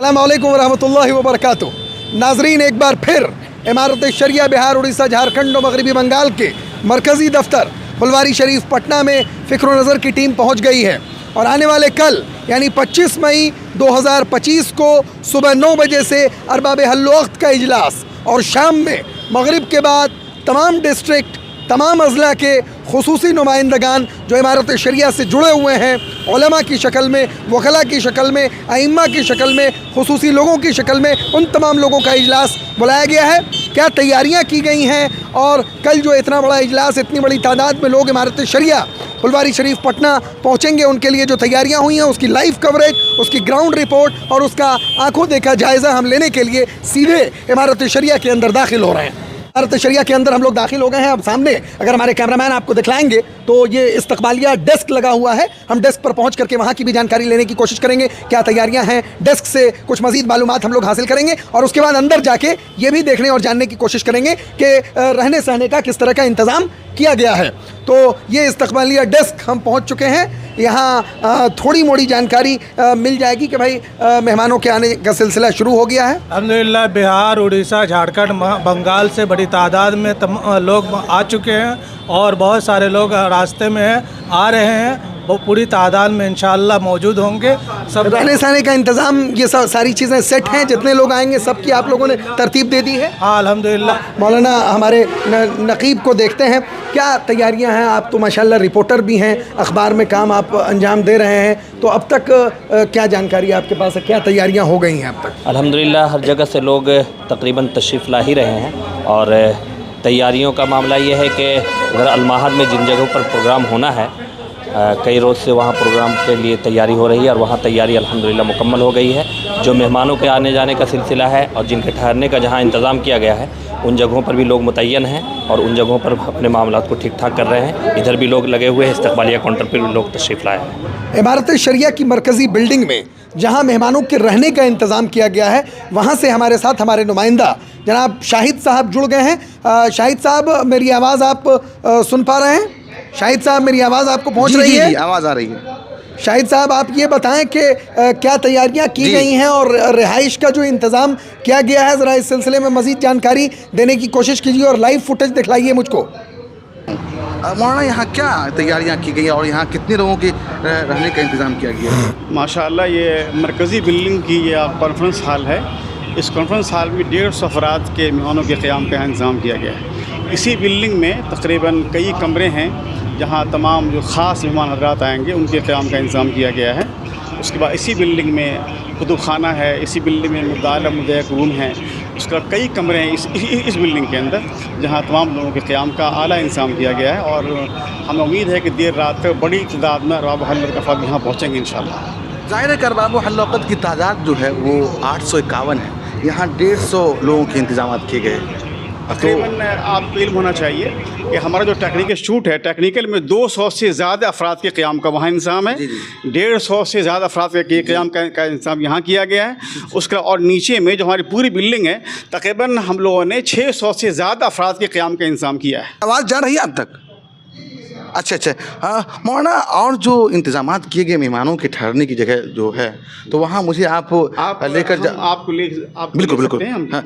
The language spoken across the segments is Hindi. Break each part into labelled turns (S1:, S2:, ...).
S1: अस्सलाम वालेकुम रहमतुल्लाहि व बरकातुहू। नाजरीन, एक बार फिर इमारत शरिया बिहार, उड़ीसा, झारखंड और मगरबी बंगाल के मरकज़ी दफ्तर फुलवारी शरीफ पटना में फ़िक्र नज़र की टीम पहुंच गई है और आने वाले कल यानी 25 मई 2025 को सुबह 9 बजे से अरबाब हल्ल-वक़्त का इजलास और शाम में मगरिब के बाद तमाम डिस्ट्रिक्ट, तमाम अज़ला के खुसूसी नुमाइंदगान जो इमारत शरिया से जुड़े हुए हैं, उलमा की शक्ल में, वकला की शक्ल में, अइम्मा की शक्ल में, खुसूसी लोगों की शक्ल में, उन तमाम लोगों का इजलास बुलाया गया है। क्या तैयारियां की गई हैं और कल जो इतना बड़ा इजलास, इतनी बड़ी तादाद में लोग इमारत शरिया फुलवारी शरीफ पटना पहुंचेंगे, उनके लिए जो तैयारियां हुई हैं उसकी लाइव कवरेज, उसकी ग्राउंड रिपोर्ट और उसका आंखों देखा जायज़ा हम लेने के लिए सीधे इमारत शरिया के अंदर दाखिल हो रहे हैं। इमारत शरिया के अंदर हम लोग दाखिल हो गए हैं। अब सामने अगर हमारे कैमरामैन आपको दिखलाएंगे तो ये इस्तकबालिया डेस्क लगा हुआ है। हम डेस्क पर पहुंच करके वहाँ की भी जानकारी लेने की कोशिश करेंगे, क्या तैयारियां हैं, डेस्क से कुछ मज़ीद मालूमात हम लोग हासिल करेंगे और उसके बाद अंदर जाके ये भी देखने और जानने की कोशिश करेंगे कि रहने सहने का किस तरह का इंतज़ाम किया गया है। तो ये इस्तकबालिया डेस्क हम पहुँच चुके हैं। यहाँ थोड़ी मोड़ी जानकारी मिल जाएगी कि भाई मेहमानों के आने का सिलसिला शुरू हो गया है।
S2: अल्हम्दुलिल्लाह बिहार, उड़ीसा, झारखंड, बंगाल से बड़ी तादाद में लोग आ चुके हैं और बहुत सारे लोग रास्ते में आ रहे हैं। वो पूरी तादाद में इंशाअल्लाह मौजूद होंगे। सब
S1: रहने सहने का इंतज़ाम, ये सब सारी चीज़ें सेट हैं, जितने लोग आएंगे सबकी आप लोगों ने तरतीब दे दी है?
S2: हाँ अल्हम्दुलिल्लाह।
S1: मौलाना हमारे नकीब को देखते हैं, क्या तैयारियां हैं? आप तो माशाल्लाह रिपोर्टर भी हैं, अखबार में काम आप अंजाम दे रहे हैं, तो अब तक क्या जानकारी आपके पास है, क्या तैयारियां हो गई हैं अब तक?
S3: अल्हम्दुलिल्लाह हर जगह से लोग तकरीबन तशरीफ़ ला ही रहे हैं और तैयारियों का मामला ये है कि अगर अलमाहद में जिन जगहों पर प्रोग्राम होना है, कई रोज़ से वहाँ प्रोग्राम के लिए तैयारी हो रही है और वहाँ तैयारी अल्हम्दुलिल्लाह मुकम्मल हो गई है। जो मेहमानों के आने जाने का सिलसिला है और जिनके ठहरने का जहाँ इंतज़ाम किया गया है, उन जगहों पर भी लोग मुतय्यन हैं और उन जगहों पर अपने मामलात को ठीक ठाक कर रहे हैं। इधर भी लोग लगे हुए हैं, इस्तकबालिया काउंटर पर भी लोग तशरीफ़ लाए हैं।
S1: इमारत शरिया की मरकज़ी बिल्डिंग में जहाँ मेहमानों के रहने का इंतज़ाम किया गया है, वहाँ से हमारे साथ हमारे नुमाइंदा जनाब शाहिद साहब जुड़ गए हैं। शाहिद साहब, मेरी आवाज़ आप सुन पा रहे हैं? शाहिद साहब, मेरी आवाज़ आपको पहुँच रही है?
S4: जी, आवाज़ आ रही है।
S1: शाहिद साहब, आप ये बताएं कि क्या तैयारियां की गई हैं और रिहाइश का जो इंतज़ाम किया गया है, ज़रा इस सिलसिले में मज़ीद जानकारी देने की कोशिश कीजिए और लाइव फुटेज दिखलाइए मुझको।
S4: मौलाना, यहाँ क्या तैयारियाँ की गई और यहाँ कितने लोगों के रहने का इंतज़ाम किया गया है?
S5: माशाअल्लाह, ये मरकज़ी बिल्डिंग की ये कॉन्फ्रेंस हॉल है। इस कॉन्फ्रेंस हॉल में 150 अफराद के मेहमानों के क़याम का इंतज़ाम किया गया है। इसी बिल्डिंग में तकरीबन कई कमरे हैं जहाँ तमाम जो ख़ास मेहमान हज़रात आएंगे उनके क़याम का इंतज़ाम किया गया है। उसके बाद इसी बिल्डिंग में कुतुब खाना है, इसी बिल्डिंग में मुताला मुद्दक रूम है। उसका कई कमरे हैं इस बिल्डिंग के अंदर जहाँ तमाम लोगों के क़याम का आला इंतज़ाम किया गया है और हमें उम्मीद है कि देर रात तक बड़ी तादाद में अरबाब हल्ल अफ़राद यहाँ पहुँचेंगे इंशाअल्लाह।
S4: ज़ाहिर है कि अरबाब हल्ल की तादाद जो है वो 851 है। यहाँ 150 लोगों के इंतज़ाम किए गए हैं।
S5: तकरीबन आपको इल्म होना चाहिए कि हमारा जो टेक्निकल शूट है, टेक्निकल में 200 से ज़्यादा अफराद के क़याम का वहाँ इंतज़ाम है। 150 से ज़्यादा अफराद के क़याम का इंतज़ाम यहाँ किया गया है। उसका और नीचे में जो हमारी पूरी बिल्डिंग है, तकरीबन हम लोगों ने 600 से ज़्यादा अफराद के क़याम का इंतज़ाम किया है।
S4: आवाज़ जा रही है अब तक? अच्छा। हाँ मौलाना, और जो इंतज़ामात किए गए मेहमानों के ठहरने की जगह जो है, तो वहाँ मुझे आप लेकर बिल्कुल।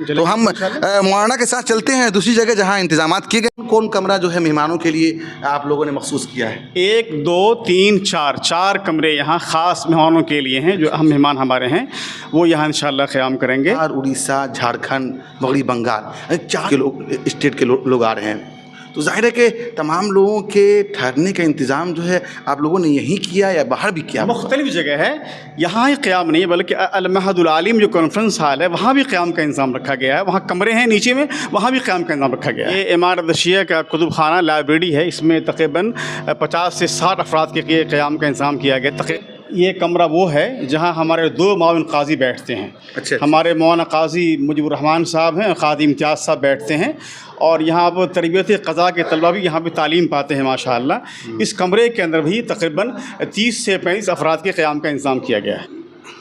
S4: तो हम मौलाना के साथ चलते हैं दूसरी जगह जहाँ इंतज़ामात किए गए। कौन कमरा जो है मेहमानों के लिए आप लोगों ने मखसूस किया है?
S5: 1, 2, 3, 4 कमरे यहाँ ख़ास मेहमानों के लिए हैं। जो हम मेहमान हमारे हैं वो यहाँ इंशाअल्लाह क़याम करेंगे।
S4: और उड़ीसा, झारखंड, मगरबी बंगाल, 4 के लोग स्टेट के लोग आ रहे हैं, तो जाहिर है कि तमाम लोगों के ठहरने का इंतज़ाम जो है आप लोगों ने यहीं किया या बाहर भी किया?
S5: मुख्तलिफ जगह है, यहाँ ही क़याम नहीं बल्कि अल-महदुल आलिम जो कॉन्फ्रेंस हॉल है वहाँ भी क़याम का इंतज़ाम रखा गया है। वहाँ कमरे हैं नीचे में, वहाँ भी क़याम का इंतज़ाम रखा गया है। ये इमारत शिया का कुतुब खाना लाइब्रेरी है। इसमें तकरीबन 50 से 60 अफराद के क़याम का इंतज़ाम किया गया। ये कमरा वो है जहाँ हमारे 2 मावन काजी बैठते हैं।
S4: अच्छा।
S5: हमारे मौलाना काजी मुजीबुर रहमान साहब हैं, काजी इम्तियाज़ साहब बैठते हैं और यहाँ पर तरबियत क़ज़ा के तलबा भी यहाँ पे तालीम पाते हैं माशाअल्लाह। इस कमरे के अंदर भी तकरीबन 30 से 35 अफराद के क़याम का इंतज़ाम किया गया है।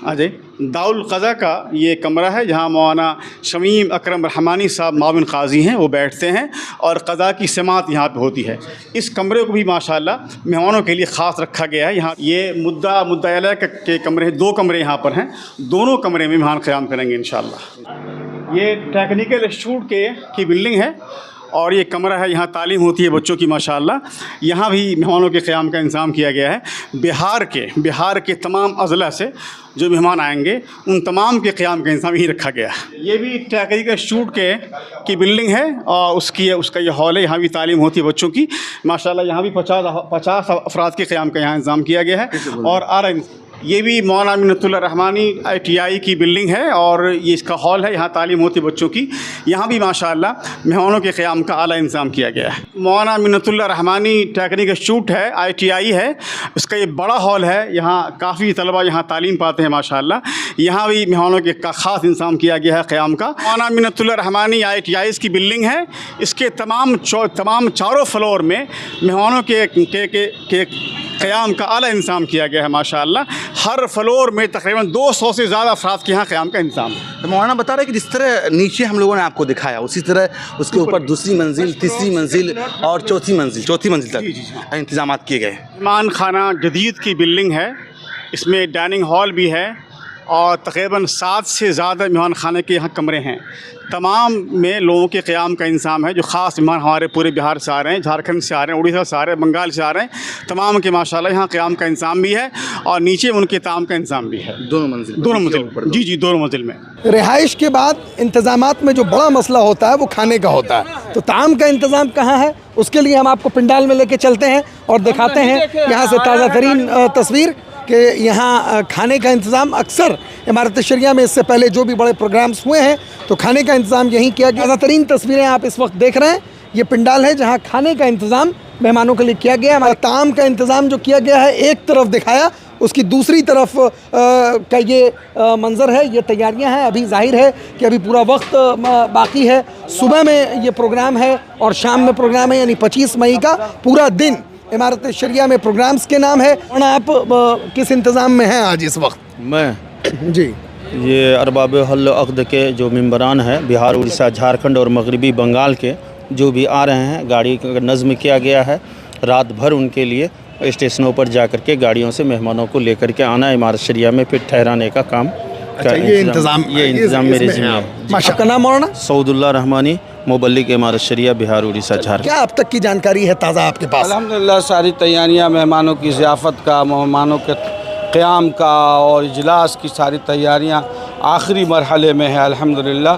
S5: अजय दाउल क़ज़ा का ये कमरा है जहाँ मौलाना शमीम अकरम रहमानी साहब माविन क़ाज़ी हैं, वो बैठते हैं और क़ज़ा की समात यहाँ पे होती है। इस कमरे को भी माशाअल्लाह मेहमानों के लिए ख़ास रखा गया है। यहाँ ये मुद्दा के कमरे हैं, 2 कमरे यहाँ पर हैं, दोनों कमरे में मेहमान क़याम करेंगे इंशाअल्लाह। ये टेक्निकल इंस्टीट्यूट की बिल्डिंग है और ये कमरा है, यहाँ तालीम होती है बच्चों की माशाअल्लाह। यहाँ भी मेहमानों के क़याम का इंतज़ाम किया गया है। बिहार के तमाम अज़ला से जो मेहमान आएंगे उन तमाम के क़याम का इंतज़ाम यहीं रखा गया है। ये भी टेक्निकल इंस्टीट्यूट की बिल्डिंग है और उसका ये हॉल है, यहाँ भी तालीम होती है बच्चों की माशाअल्लाह। यहाँ भी 50 अफराद के क़याम का यहाँ इंतज़ाम किया गया है। और ये भी मौलाना मिन्नतुल्लाह रहमानी ITI की बिल्डिंग है और ये इसका हॉल है, यहाँ तालीम होती है बच्चों की। यहाँ भी माशाअल्लाह मेहमानों के क़याम का आला इंतज़ाम किया गया है। मौलाना मिन्नतुल्लाह रहमानी टेक्निकल इंस्टीट्यूट है, ITI है, इसका ये बड़ा हॉल है। यहाँ काफ़ी तलबा यहाँ तालीम पाते हैं माशाअल्लाह। यहाँ भी मेहमानों के ख़ास इंतज़ाम किया गया है क़याम का। मौलाना मिन्नतुल्लाह रहमानी ITI की बिल्डिंग है, इसके तमाम चारों फ्लोर में मेहमानों के क़याम का आला इंतज़ाम किया गया है माशाअल्लाह। हर फ्लोर में तकरीबन 200 से ज़्यादा अफराद के यहाँ क़याम का इंतज़ाम है।
S4: तो मौलाना बता रहे कि जिस तरह नीचे हम लोगों ने आपको दिखाया उसी तरह उसके ऊपर दूसरी मंजिल, तीसरी मंजिल और चौथी मंजिल तक इंतज़ाम किए गए।
S5: मेहमान खाना जदीद की बिल्डिंग है, इसमें डाइनिंग हॉल भी है और तकरीबन 7 से ज़्यादा मेहमान खाने के यहाँ कमरे हैं। तमाम में लोगों के क़याम का इंतज़ाम है। जो ख़ास मेहमान हमारे पूरे बिहार से आ रहे हैं, झारखंड से आ रहे हैं, उड़ीसा से आ रहे हैं, बंगाल से आ रहे हैं, तमाम के माशाल्लाह यहाँ क़याम का इंतज़ाम भी है और नीचे उनके ताम का इंतज़ाम भी है। दोनों मंजिल जी दोनों मंजिल में।
S1: रिहाइश के बाद इंतज़ामात में जो बड़ा मसला होता है वो खाने का होता है। तो ताम का इंतज़ाम कहाँ है, उसके लिए हम आपको पंडाल में लेके चलते हैं और दिखाते हैं यहाँ से ताज़ा तरीन तस्वीर कि यहाँ खाने का इंतज़ाम अक्सर इमारत शरिया में इससे पहले जो भी बड़े प्रोग्राम्स हुए हैं तो खाने का इंतज़ाम यहीं किया गया। ताज़ा तरीन तस्वीरें आप इस वक्त देख रहे हैं, ये पंडाल है जहाँ खाने का इंतज़ाम मेहमानों के लिए किया गया है। हमारा ताम का इंतज़ाम जो किया गया है एक तरफ दिखाया, उसकी दूसरी तरफ का ये मंज़र है, ये तैयारियां हैं। अभी जाहिर है कि अभी पूरा वक्त बाकी है। सुबह में ये प्रोग्राम है और शाम में प्रोग्राम है, यानी 25 मई का पूरा दिन इमारत शरिया में प्रोग्राम्स के नाम है। और आप किस इंतज़ाम में हैं आज इस वक्त?
S6: मैं
S1: जी,
S6: ये अरबाब हल अक़द के जो मेंबरान हैं बिहार, उड़ीसा, झारखंड और मगरबी बंगाल के जो भी आ रहे हैं, गाड़ी का नज़्म किया गया है। रात भर उनके लिए स्टेशनों पर जा कर के गाड़ियों से मेहमानों को लेकर के आना, इमारत शरिया में फिर ठहराने का काम
S1: ये इंतज़ाम
S6: मेरे ज़िम्मे है।
S1: आपका नाम मौलाना?
S6: सऊदुल्लाह रहमानी, मुबल्लिग इमारत शरिया, बिहार, उड़ीसा, झारखंड।
S1: क्या अब तक की जानकारी है ताज़ा आपके पास?
S7: अल्हम्दुलिल्लाह सारी तैयारियां, मेहमानों की ज़ियाफ़त का, मेहमानों के क़याम का और इजलास की सारी तैयारियां आखिरी मरहले में है अल्हम्दुलिल्लाह।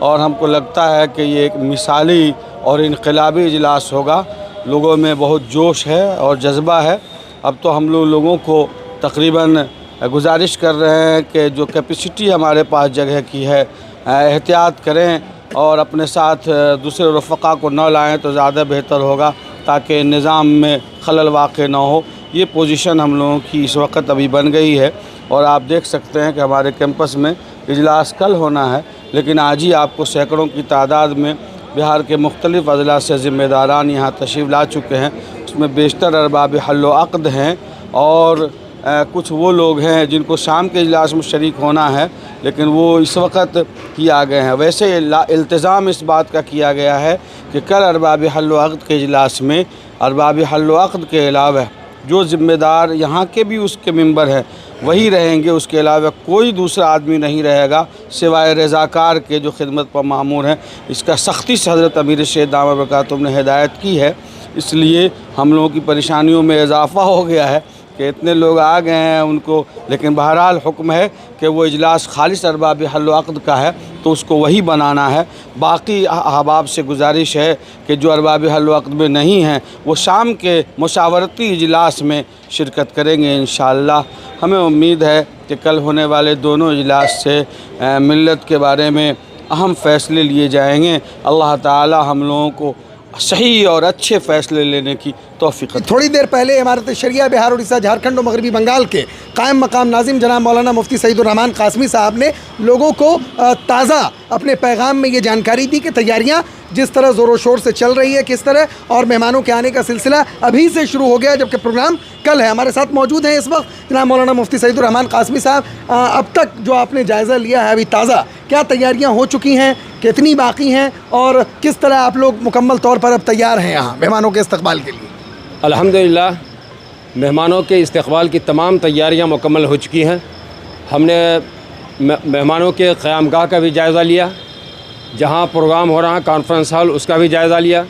S7: और हमको लगता है कि ये एक मिसाली और इनक़लाबी इजलास होगा। लोगों में बहुत जोश है और जज्बा है। अब तो हम लोगों को तकरीबन गुजारिश कर रहे हैं कि जो कैपेसिटी हमारे पास जगह की है एहतियात करें और अपने साथ दूसरे रफ़क़ा को न लाएं तो ज़्यादा बेहतर होगा, ताकि निज़ाम में खलल वाक़ न हो। ये पोजीशन हम लोगों की इस वक्त अभी बन गई है। और आप देख सकते हैं कि हमारे कैंपस में इजलास कल होना है, लेकिन आज ही आपको सैकड़ों की तादाद में बिहार के मुख्तलिफ़ अज़ला से ज़िम्मेदारान यहाँ तशरीफ़ ला चुके हैं। उसमें बेशतर अरबाब हल व अक़द हैं और कुछ वो लोग हैं जिनको शाम के इजलास में शरीक होना है, लेकिन वो इस वक्त ही आ गए हैं। वैसे इल्तिज़ाम इस बात का किया गया है कि कल अरबाब हल व अक़द के इजलास में अरबाब हल व अक़द के अलावा जो ज़िम्मेदार यहाँ के भी उसके मेंबर हैं वही रहेंगे। उसके अलावा कोई दूसरा आदमी नहीं रहेगा सिवाय रज़ाकार के जो खिदमत पर मामूर हैं। इसका सख्ती से हज़रत अमीर शेख दामद बरकातुहू ने हिदायत की है। इसलिए हम लोगों की परेशानियों में इजाफ़ा हो गया है कि इतने लोग आ गए हैं उनको, लेकिन बहरहाल हुक्म है कि वो इजलास खालिस अरबाब हल व अक़द का है तो उसको वही बनाना है। बाकी अहबाब से गुजारिश है कि जो अरबाब हल व अक़द में नहीं हैं वो शाम के मुशावरती इजलास में शिरकत करेंगे इंशाअल्लाह। हमें उम्मीद है कि कल होने वाले दोनों इजलास से मिल्लत के बारे में अहम फ़ैसले लिए जाएंगे। अल्लाह ताला हम लोगों को सही और अच्छे फ़ैसले लेने की तौफीक अता।
S1: थोड़ी देर पहले इमारत शरिया बिहार उड़ीसा झारखंड और मगरबी बंगाल के कायम मकाम नाजिम जनाब मौलाना मुफ्ती सईदुर्रहमान कासमी साहब ने लोगों को ताज़ा अपने पैगाम में ये जानकारी दी कि तैयारियां जिस तरह ज़ोरों शोर से चल रही है किस तरह, और मेहमानों के आने का सिलसिला अभी से शुरू हो गया जबकि प्रोग्राम कल है। हमारे साथ मौजूद हैं इस वक्त जनाब मौलाना मुफ्ती सईदुर्रहमान कासमी साहब। अब तक जो आपने जायज़ा लिया है अभी ताज़ा, क्या तैयारियाँ हो चुकी हैं, कितनी बाकी हैं और किस तरह आप लोग मुकम्मल तौर पर अब तैयार हैं यहाँ मेहमानों के इस्तकबाल के लिए?
S8: अल्हम्दुलिल्लाह मेहमानों के इस्तकबाल की तमाम तैयारियां मुकम्मल हो चुकी हैं। हमने मेहमानों के क़यामगाह का भी जायज़ा लिया, जहां प्रोग्राम हो रहा है कॉन्फ्रेंस हॉल उसका भी जायज़ा लिया,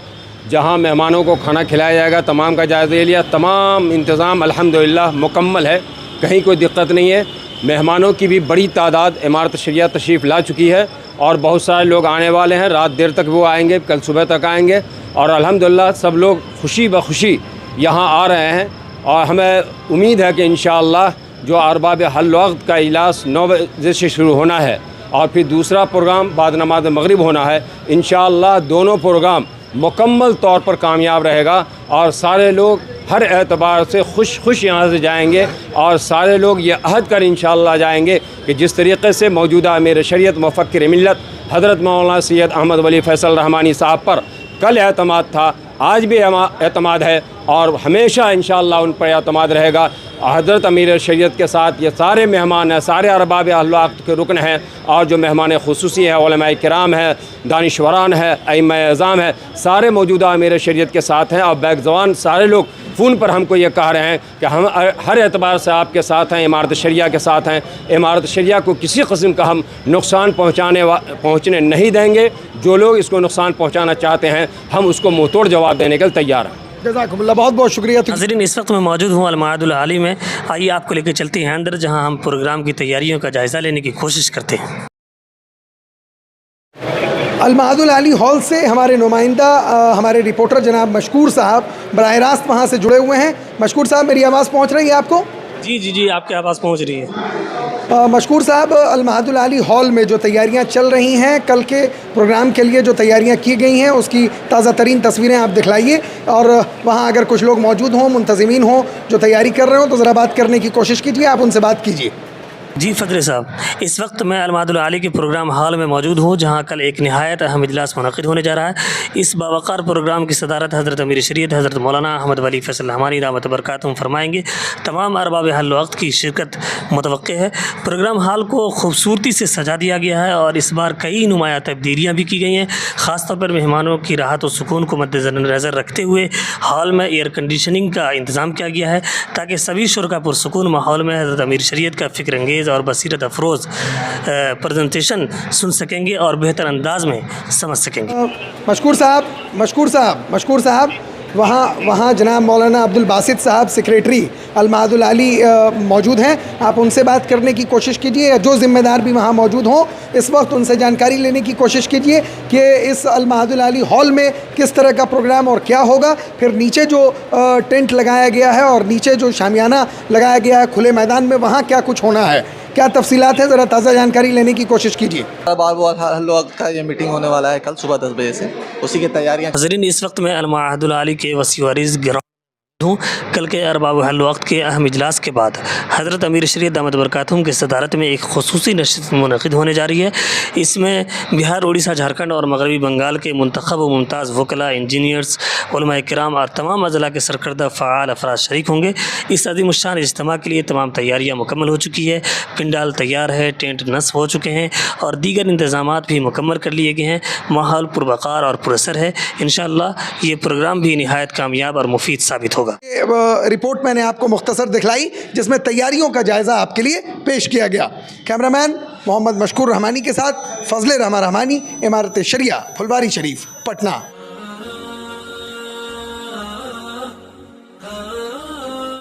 S8: जहां मेहमानों को खाना खिलाया जाएगा तमाम का जायज़ा लिया। तमाम इंतज़ाम अल्हम्दुलिल्लाह मुकम्मल है, कहीं कोई दिक्कत नहीं है। मेहमानों की भी बड़ी तादाद इमारत शरिया तशरीफ़ ला चुकी है और बहुत सारे लोग आने वाले हैं। रात देर तक वो आएंगे, कल सुबह तक आएंगे और अल्हम्दुलिल्लाह सब लोग खुशी बखुशी यहाँ आ रहे हैं। और हमें उम्मीद है कि इंशाअल्लाह जो अरबाब हल वक्त का इजलास 9 बजे से शुरू होना है और फिर दूसरा प्रोग्राम बाद नमाज मगरिब होना है, इंशाअल्लाह दोनों प्रोग्राम मुकम्मल तौर पर कामयाब रहेगा और सारे लोग हर एतबार से खुश यहाँ से जाएंगे और सारे लोग ये अहद कर इंशाअल्लाह जाएंगे कि जिस तरीक़े से मौजूदा अमीर शरीयत मुफ़क्किर मिल्लत हज़रत मौलाना सैयद अहमद वली फ़ैसल रहमानी साहब पर कल एतमाद था, आज भी एतमाद है और हमेशा इंशाअल्लाह उन पर एतमाद रहेगा। हज़रत अमीर शरीयत के साथ ये सारे मेहमान हैं, सारे अरबाब अहल वक्त के रुकन हैं और जो मेहमान खुसूसी हैं, उलमाए किराम हैं, दानिशवरान हैं, अइम्माए अज़ाम हैं, सारे मौजूदा अमीर शरीयत के साथ हैं। और बैगजवान सारे लोग फ़ोन पर हमको ये कह रहे हैं कि हम हर एतबार से आपके साथ हैं, इमारत शरिया के साथ हैं। इमारत शरिया को किसी किस्म का हम नुकसान पहुँचने नहीं देंगे। जो लोग इसको नुकसान पहुँचाना चाहते हैं हम उसको मुँह तोड़ जवाब देने के लिए तैयार हैं।
S1: जज़ाकुमुल्लाह, बहुत बहुत शुक्रिया।
S9: नाज़रीन, इस वक्त मैं मौजूद हूँ अल-माअदुल आली में। आइए आपको लेकर चलते हैं अंदर, जहाँ हम प्रोग्राम की तैयारियों का जायज़ा लेने की कोशिश करते हैं।
S1: अल-माअदुल आली हॉल से हमारे नुमाइंदा हमारे रिपोर्टर जनाब मशकूर साहब बराह रास्त वहाँ से जुड़े हुए हैं। मशकूर साहब, मेरी आवाज़ पहुँच रही है आपको?
S9: जी, आपके आवाज़ पहुँच रही है।
S1: मशकूर साहब, अल-माअदुल आली हॉल में जो तैयारियां चल रही हैं, कल के प्रोग्राम के लिए जो तैयारियां की गई हैं उसकी ताज़ा तरीन तस्वीरें आप दिखलाइए और वहां अगर कुछ लोग मौजूद हों, मुंतज़िमीन हों जो तैयारी कर रहे हो तो ज़रा बात करने की कोशिश कीजिए, आप उनसे बात कीजिए।
S9: जी फदरे साहब, इस वक्त मैं अल-माअदुल आली के प्रोग्राम हॉल में मौजूद हूँ, जहाँ कल एक नहायत अहम इजलास मुनक़िद होने जा रहा है। इस बावक़ार प्रोग्राम की सदारत हज़रत अमीर शरीयत हज़रत मौलाना अहमद वली फ़ैसल रहमानी दामत बरकातुहू फरमाएंगे। तमाम अरबाब हल वक्त की शिरकत मुतवक्के है। प्रोग्राम हॉल को खूबसूरती से सजा दिया गया है और इस बार कई नुमाया तब्दीलियाँ भी की गई हैं। ख़ासतौर पर मेहमानों की राहत और सुकून को मद्देनज़र रखते हुए हॉल में एयर कंडीशनिंग का इंतज़ाम किया गया है ताकि सभी शुरका पुरसुकून माहौल में हज़रत अमीर शरीयत का फ़िक्र अंगेज़ और बसीरत अफरोज़ प्रेजेंटेशन सुन सकेंगे और बेहतर अंदाज में समझ सकेंगे।
S1: मशकूर साहब, वहाँ जनाब मौलाना अब्दुल बासित साहब सेक्रेटरी अल-माअदुल आली मौजूद हैं, आप उनसे बात करने की कोशिश कीजिए। जो ज़िम्मेदार भी वहाँ मौजूद हों इस वक्त उनसे जानकारी लेने की कोशिश कीजिए कि इस अल-माअदुल आली हॉल में किस तरह का प्रोग्राम और क्या होगा। फिर नीचे जो टेंट लगाया गया है और नीचे जो शामियाना लगाया गया है खुले मैदान में, वहाँ क्या कुछ होना है, क्या तफसीलात है, ज़रा ताज़ा जानकारी लेने की कोशिश कीजिए।
S10: वक्त का ये मीटिंग होने वाला है कल सुबह 10 बजे से, उसी की तैयारियाँ।
S9: नाज़रीन, इस वक्त मैं अल-माअदुल आली के वसीवारिस ग्राउंड हूँ। कल के अरबाब हल वक्त के अहम इजलास के बाद हज़रत अमीर शरीयत दामत बरकातुहू की सदारत में एक खुसूसी नशिस्त मुनक़िद होने जा रही है। इसमें बिहार, उड़ीसा, झारखंड और मगरबी बंगाल के मुंतखब व मुमताज़ वकला, इंजीनियर्स, उलमाए किराम और तमाम अज़ला के सरकर्दा फ़आल अफराद शरीक होंगे। इस अज़ीमुश्शान इज्तिमा के लिए तमाम तैयारियाँ मुकम्मल हो चुकी है। पिंडाल तैयार है, टेंट नस्ब हो चुके हैं और दीगर इंतज़ामात भी मुकम्मल कर लिए गए हैं। माहौल पुरवक़ार और पुरअसर है। इंशाअल्लाह ये प्रोग्राम भी निहायत कामयाब और मुफीद साबित होगा।
S1: रिपोर्ट मैंने आपको मुख्तसर दिखलाई जिसमें तैयारियों का जायज़ा आपके लिए पेश किया गया। कैमरामैन मोहम्मद मशकूर रहमानी के साथ फजले रहमानी, इमारत शरिया, फुलवारी शरीफ, पटना।